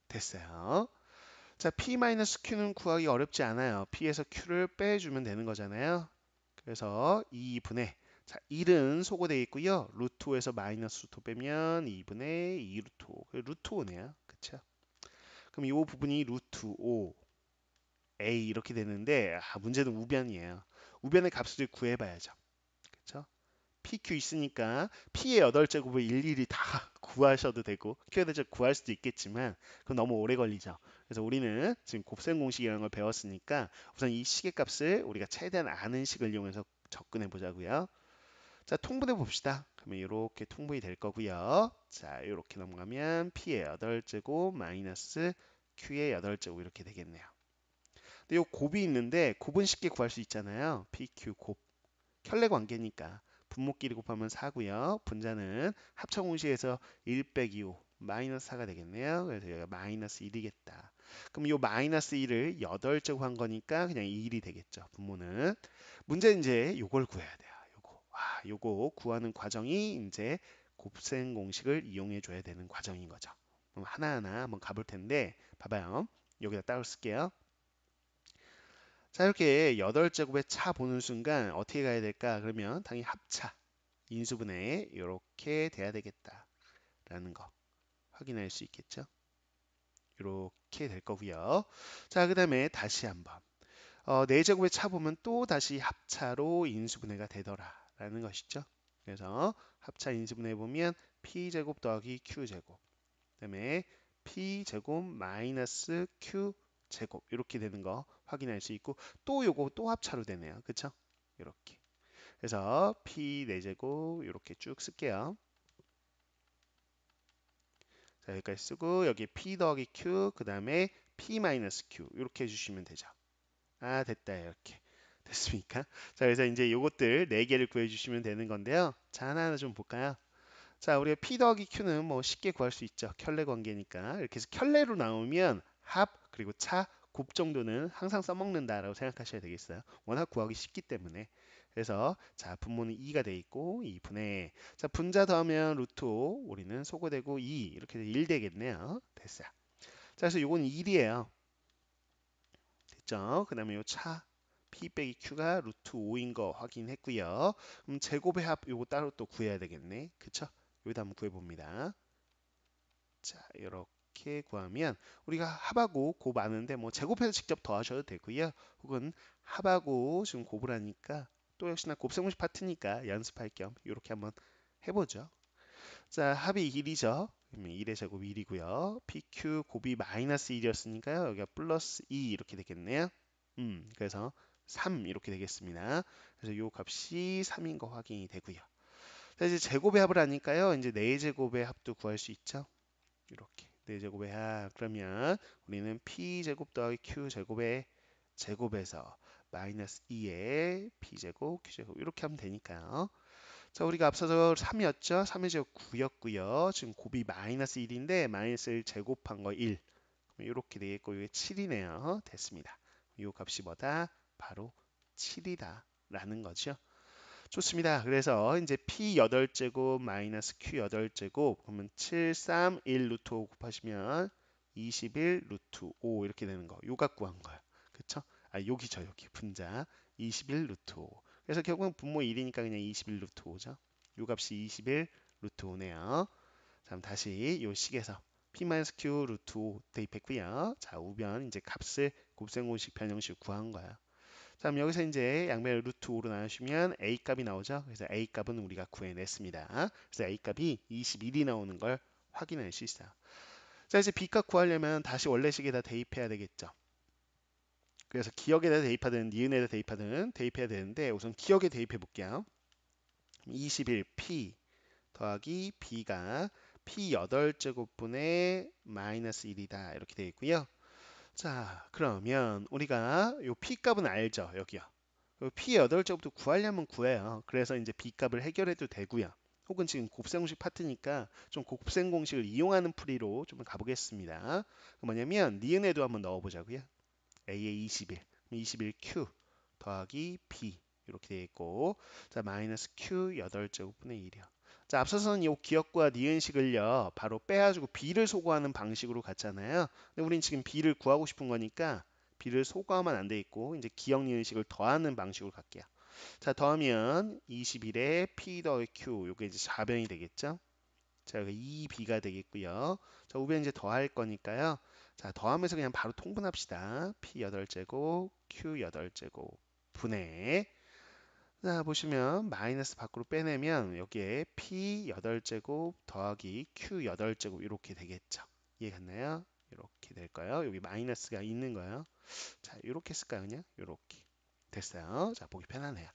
됐어요. 자 P 마이너스 Q는 구하기 어렵지 않아요. P에서 Q를 빼주면 되는 거잖아요. 그래서 2분의 자 1은 소거되어 있고요. 루트 5에서 마이너스 루트 5 빼면 2분의 2 루트 5 루트 5네요. 그쵸? 그럼 이 부분이 루트 5 A 이렇게 되는데 문제는 우변이에요. 우변의 값을 구해봐야죠. 그렇죠? PQ 있으니까 P의 8제곱을 일일이 다 구하셔도 되고 Q에 대해서 구할 수도 있겠지만 그건 너무 오래 걸리죠. 그래서 우리는 지금 곱셈 공식이라는 걸 배웠으니까 우선 이 식의 값을 우리가 최대한 아는 식을 이용해서 접근해 보자고요. 자, 통분해 봅시다. 그러면 이렇게 통분이 될 거고요. 자, 이렇게 넘어가면 P의 8제곱 마이너스 Q의 8제곱 이렇게 되겠네요. 근데 요 곱이 있는데 곱은 쉽게 구할 수 있잖아요. PQ 곱. 켤레 관계니까 분모끼리 곱하면 4고요. 분자는 합성공식에서 1 빼기 5 마이너스 4가 되겠네요. 그래서 여기가 마이너스 1이겠다. 그럼 이 마이너스 1을 8제곱 한 거니까 그냥 1이 되겠죠. 분모는. 문제는 이제 요걸 구해야 돼요. 요거. 와, 요거 구하는 과정이 이제 곱셈 공식을 이용해 줘야 되는 과정인 거죠. 그럼 하나하나 한번 가볼 텐데 봐봐요. 여기다 따로 쓸게요. 자, 이렇게 8제곱의 차 보는 순간 어떻게 가야 될까? 그러면 당연히 합차, 인수분해 이렇게 돼야 되겠다라는 거 확인할 수 있겠죠? 이렇게 될 거고요. 자, 그 다음에 다시 한번 4제곱의 차 보면 또 다시 합차로 인수분해가 되더라라는 것이죠. 그래서 합차 인수분해 보면 P제곱 더하기 Q제곱 그다음에 P제곱 마이너스 Q제곱 이렇게 되는 거 확인할 수 있고 또 요거 또 합차로 되네요. 그쵸? 이렇게 그래서 P 4제곱 이렇게 쭉 쓸게요. 자 여기까지 쓰고 여기 P 더하기 Q 그 다음에 P 마이너스 Q 이렇게 해주시면 되죠. 아 됐다 이렇게 됐습니까? 자 그래서 이제 요것들 4개를 구해주시면 되는 건데요. 자 하나하나 좀 볼까요? 자, 우리가 P 더하기 Q는 뭐 쉽게 구할 수 있죠. 켤레 관계니까. 이렇게 해서 켤레로 나오면 합 그리고 차, 곱 정도는 항상 써먹는다라고 생각하셔야 되겠어요. 워낙 구하기 쉽기 때문에. 그래서 자, 분모는 2가 돼 있고 2분의 자, 분자 더하면 루트 5 우리는 소거되고 2 이렇게 해서 1 되겠네요. 됐어요. 자, 그래서 요건 1이에요. 됐죠? 그 다음에 요 차, P 빼기 Q가 루트 5인 거 확인했고요. 그럼 제곱의 합 요거 따로 또 구해야 되겠네. 그쵸? 여기다 한번 구해봅니다. 자, 이렇게 구하면 우리가 합하고 곱 아는데 뭐 제곱해서 직접 더하셔도 되고요. 혹은 합하고 지금 곱을 하니까 또 역시나 곱셈공식 파트니까 연습할 겸 이렇게 한번 해보죠. 자, 합이 1이죠. 그러면 1의 제곱 1이고요. PQ 곱이 마이너스 1이었으니까요. 여기가 플러스 2 이렇게 되겠네요. 그래서 3 이렇게 되겠습니다. 그래서 요 값이 3인 거 확인이 되고요. 자, 이제 제곱의 합을 하니까요. 이제 4제곱의 합도 구할 수 있죠. 이렇게 4제곱의 합. 그러면 우리는 P제곱 더하기 Q제곱의 제곱에서 마이너스 2의 P제곱, Q제곱 이렇게 하면 되니까요. 자, 우리가 앞서서 3이었죠? 3의 제곱 9였고요. 지금 곱이 마이너스 1인데 마이너스 1 제곱한 거 1. 이렇게 되겠고 이게 7이네요. 됐습니다. 이 값이 뭐다? 바로 7이다. 라는 거죠. 좋습니다. 그래서 이제 P 8제곱 마이너스 Q 8제곱 그러면 7, 3, 1 루트 5 곱하시면 21 루트 5 이렇게 되는 거. 요 갖고 한 거예요. 그쵸? 아, 여기죠. 여기 분자 21 루트 5. 그래서 결국은 분모 1이니까 그냥 21 루트 5죠. 요 값이 21 루트 5네요. 자, 그럼 다시 요 식에서 P-Q 루트 5 대입했고요. 자, 우변 이제 값을 곱셈공식 변형식 구한 거예요. 자, 그럼 여기서 이제 양변을 루트 5로 나누시면 A 값이 나오죠. 그래서 A 값은 우리가 구해냈습니다. 그래서 A 값이 21이 나오는 걸 확인할 수 있어요. 자, 이제 B 값 구하려면 다시 원래식에다 대입해야 되겠죠. 그래서 기억에다 대입하든 니은에다 대입하든 대입해야 되는데 우선 기억에 대입해 볼게요. 21P 더하기 B가 P 8제곱분의 마이너스 1이다. 이렇게 되어 있고요. 자, 그러면 우리가 요 P 값은 알죠. 여기요. P 8제곱도 구하려면 구해요. 그래서 이제 B 값을 해결해도 되고요. 혹은 지금 곱셈공식 파트니까 좀 곱셈공식을 이용하는 풀이로 좀 가보겠습니다. 뭐냐면 니은에도 한번 넣어보자고요. A의 21, 21Q 더하기 B 이렇게 되어 있고 자 마이너스 Q 8제곱분의 1이요. 자 앞서서는 이 기억과 니은식을요 바로 빼가지고 B를 소거하는 방식으로 갔잖아요. 근데 우린 지금 B를 구하고 싶은 거니까 B를 소거하면 안 돼 있고 이제 기억 니은식을 더하는 방식으로 갈게요. 자 더하면 21에 P 더하기 Q 요게 이제 4변이 되겠죠. 자, 여기 2b가 되겠고요. 자, 우변 이제 더할 거니까요. 자, 더하면서 그냥 바로 통분합시다. p 8제곱, q 8제곱 분의 자, 보시면 마이너스 밖으로 빼내면 여기에 p 8제곱 더하기 q 8제곱 이렇게 되겠죠. 이해갔나요? 이렇게 될까요? 여기 마이너스가 있는 거예요. 자, 이렇게 쓸까요? 그냥 이렇게 됐어요. 자, 보기 편하네요.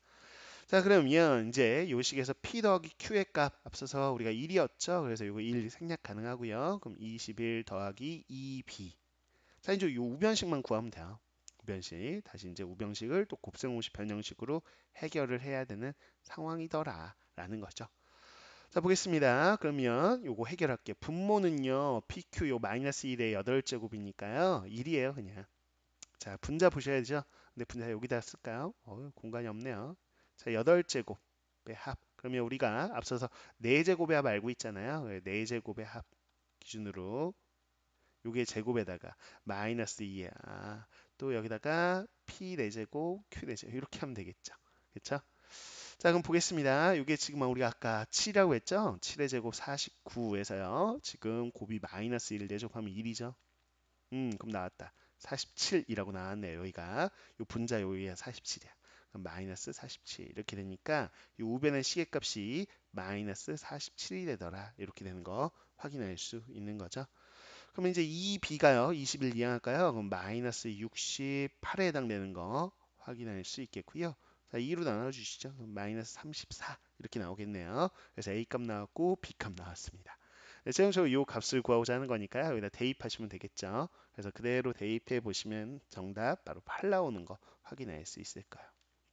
자, 그러면 이제 요 식에서 P 더하기 Q의 값 앞서서 우리가 1이었죠. 그래서 요거 1 생략 가능하고요. 그럼 21 더하기 2B. 자, 이제 요 우변식만 구하면 돼요. 우변식. 다시 이제 우변식을 또 곱셈공식 변형식으로 해결을 해야 되는 상황이더라. 라는 거죠. 자, 보겠습니다. 그러면 요거 해결할게요. 분모는요. PQ 요 마이너스 1의 8제곱이니까요. 1이에요, 그냥. 자, 분자 보셔야죠. 근데 분자 여기다 쓸까요? 공간이 없네요. 자, 8제곱의 합. 그러면 우리가 앞서서 4제곱의 합 알고 있잖아요. 4제곱의 합 기준으로 요게 제곱에다가 마이너스 2야. 또 여기다가 P 4제곱, Q 4제곱 이렇게 하면 되겠죠. 그렇죠? 자, 그럼 보겠습니다. 이게 지금 우리가 아까 7이라고 했죠? 7의 제곱 49에서요. 지금 곱이 마이너스 1 내제곱하면 1이죠. 그럼 나왔다. 47이라고 나왔네요. 여기가 요 분자 여기가 47이야. 그럼 마이너스 47 이렇게 되니까 이 우변의 시계값이 마이너스 47이 되더라. 이렇게 되는 거 확인할 수 있는 거죠. 그럼 이제 이 b가요. 20을 이항할까요? 그럼 마이너스 68에 해당되는 거 확인할 수 있겠고요. 자, 2로 나눠주시죠. 그럼 마이너스 34 이렇게 나오겠네요. 그래서 a 값 나왔고 b 값 나왔습니다. 네, 최종적으로 이 값을 구하고자 하는 거니까요. 여기다 대입하시면 되겠죠. 그래서 그대로 대입해 보시면 정답 바로 8 나오는 거 확인할 수 있을 거예요.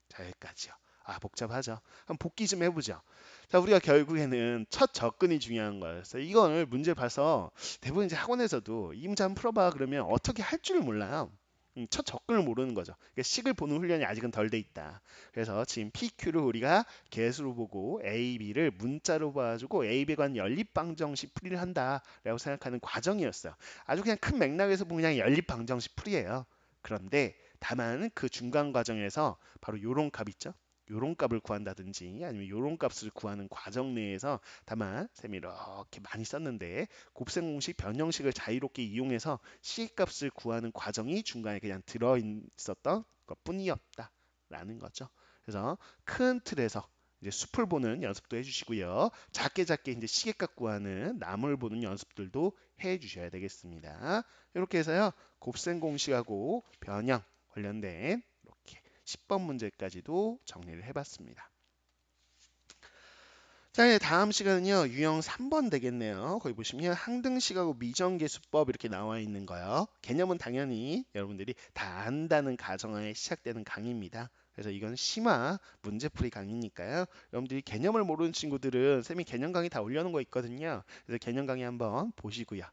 자, 여기까지요. 아, 복잡하죠. 한번 복기 좀 해보죠. 자, 우리가 결국에는 첫 접근이 중요한 거였어요. 이거를 문제 봐서 대부분 이제 학원에서도 이 문제 한번 풀어봐 그러면 어떻게 할 줄을 몰라요. 첫 접근을 모르는 거죠. 그러니까 식을 보는 훈련이 아직은 덜 돼 있다. 그래서 지금 PQ를 우리가 개수로 보고 A, B를 문자로 봐가지고 A, B에 관한 연립방정식 풀이를 한다라고 생각하는 과정이었어요. 아주 그냥 큰 맥락에서 보면 그냥 연립방정식 풀이에요. 그런데 다만 그 중간 과정에서 바로 요런 값 있죠. 요런 값을 구한다든지 아니면 요런 값을 구하는 과정 내에서 다만 쌤이 이렇게 많이 썼는데 곱셈 공식 변형식을 자유롭게 이용해서 시값을 구하는 과정이 중간에 그냥 들어 있었던 것뿐이었다라는 거죠. 그래서 큰 틀에서 이제 숲을 보는 연습도 해주시고요. 작게 작게 이제 시계값 구하는 나무를 보는 연습들도 해주셔야 되겠습니다. 이렇게 해서요. 곱셈 공식하고 변형 관련된 이렇게 10번 문제까지도 정리를 해봤습니다. 자, 이제 다음 시간은요. 유형 3번 되겠네요. 거기 보시면 항등식하고 미정계수법 이렇게 나와 있는 거요. 개념은 당연히 여러분들이 다 안다는 가정하에 시작되는 강의입니다. 그래서 이건 심화 문제풀이 강의니까요. 여러분들이 개념을 모르는 친구들은 쌤이 개념 강의 다 올려놓은 거 있거든요. 그래서 개념 강의 한번 보시고요.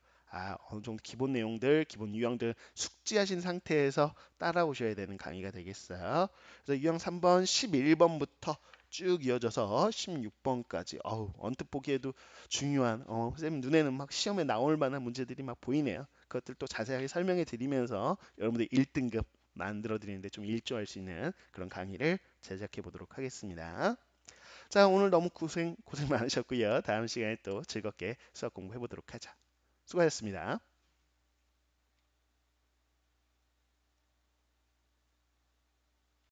어느 정도 기본 내용들, 기본 유형들 숙지하신 상태에서 따라오셔야 되는 강의가 되겠어요. 그래서 유형 3번 11번부터 쭉 이어져서 16번까지 언뜻 보기에도 중요한 쌤 눈에는 막 시험에 나올 만한 문제들이 막 보이네요. 그것들 또 자세하게 설명해 드리면서 여러분들 1등급 만들어 드리는데 좀 일조할 수 있는 그런 강의를 제작해 보도록 하겠습니다. 자, 오늘 너무 고생 많으셨고요. 다음 시간에 또 즐겁게 수학 공부해 보도록 하자. 수고하셨습니다.